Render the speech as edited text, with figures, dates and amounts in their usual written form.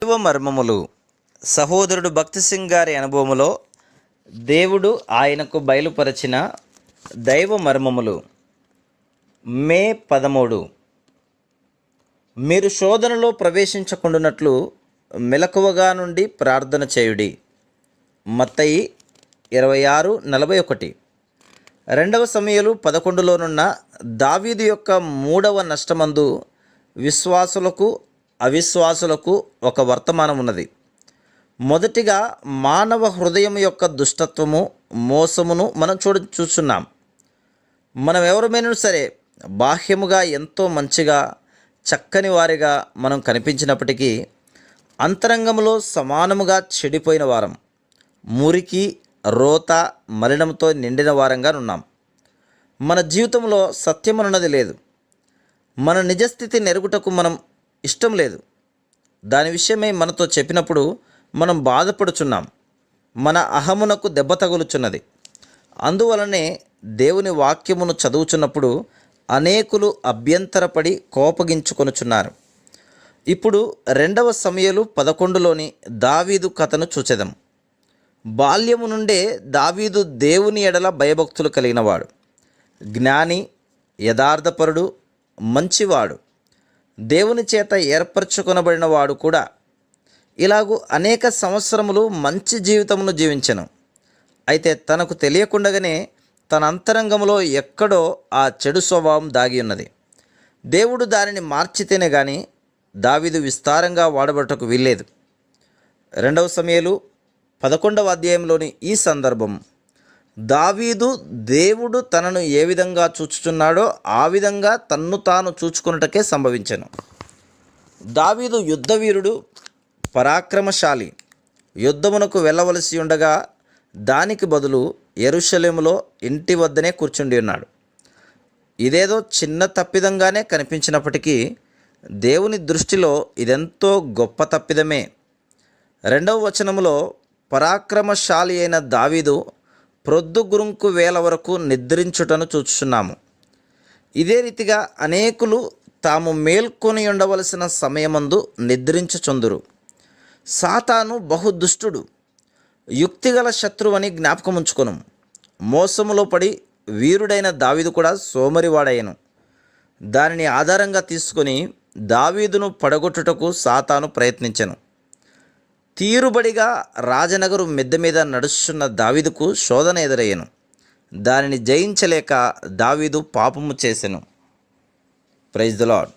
దైవ మర్మములు. సహోదరుడు భక్తి సింగ్ గారి అనుభవములో దేవుడు ఆయనకు బయలుపరచిన దైవ మర్మములు. మే 13. మీరు శోధనలో ప్రవేశించకుండానట్లు మెలకువగా నుండి ప్రార్థన చేయుడి. మత్తయి 26:41. 2 సమూయేలు 11లోనున్న దావీదు యొక్క 3వ నష్టమందు విశ్వాసులకు అవిశ్వాసులకు ఒక వర్తమానం ఉన్నది. మొదటిగా మానవ హృదయం యొక్క దుష్టత్వము, మోసమును మనం చూస్తున్నాం. మనం ఎవరమైనా సరే బాహ్యముగా ఎంతో మంచిగా చక్కని వారిగా మనం కనిపించినప్పటికీ అంతరంగంలో సమానముగా చెడిపోయిన వారం, మురికి, రోత, మలినంతో నిండిన వారంగా ఉన్నాం. మన జీవితంలో సత్యమనున్నది లేదు. మన నిజస్థితి నెరుగుటకు మనం ఇష్టం లేదు. దాని విషయమై మనతో చెప్పినప్పుడు మనం బాధపడుచున్నాం. మన అహమునకు దెబ్బ తగులుచున్నది. అందువలనే దేవుని వాక్యమును చదువుచున్నప్పుడు అనేకులు అభ్యంతరపడి కోపగించుకొనుచున్నారు. ఇప్పుడు 2 సమూయేలు 11లోని దావీదు కథను చూచెదం. బాల్యము నుండే దావీదు దేవుని ఎడల భయభక్తులు కలిగినవాడు, జ్ఞాని, యథార్థపరుడు, మంచివాడు, దేవుని చేత ఏర్పరచుకొనబడిన వాడు కూడా. ఇలాగూ అనేక సంవత్సరములు మంచి జీవితమును జీవించెను. అయితే తనకు తెలియకుండగానే తన అంతరంగంలో ఎక్కడో ఆ చెడు స్వభావం దాగి ఉన్నది. దేవుడు దానిని మార్చితేనే కానీ దావీదు విస్తారంగా వాడబడటకు వీల్లేదు. 2 సమూయేలు 11వ అధ్యాయంలోని ఈ సందర్భం దావీదు దేవుడు తనను ఏ విధంగా చూచుచున్నాడో ఆ విధంగా తన్ను తాను చూచుకున్నటకే సంభవించెను. దావీదు యుద్ధవీరుడు, పరాక్రమశాలి. యుద్ధమునకు వెళ్ళవలసి ఉండగా దానికి బదులు యెరూషలేములో ఇంటి వద్దనే కూర్చుండి ఉన్నాడు. ఇదేదో చిన్న తప్పిదంగానే కనిపించినప్పటికీ దేవుని దృష్టిలో ఇదెంతో గొప్ప తప్పిదమే. 2వ వచనములో పరాక్రమశాలి అయిన దావీదు ప్రొద్దుగురుంకు వేళ వరకు నిద్రించుటను చూచుచున్నాము. ఇదే రీతిగా అనేకులు తాము మేల్కొని ఉండవలసిన సమయమందు నిద్రించుచుందురు. సాతాను బహుదుష్టుడు, యుక్తిగల శత్రువని జ్ఞాపకముంచుకొను. మోసములో పడి వీరుడైన దావీదు కూడా సోమరివాడయ్యను. దానిని ఆధారంగా తీసుకొని దావీదును పడగొట్టుటకు సాతాను ప్రయత్నించెను. తీరుబడిగా రాజనగరు మిద్దె మీద నడుస్తున్న దావీదుకు శోధన ఎదురయ్యను. దానిని జయించలేక దావీదు పాపము చేసెను. Praise the lord.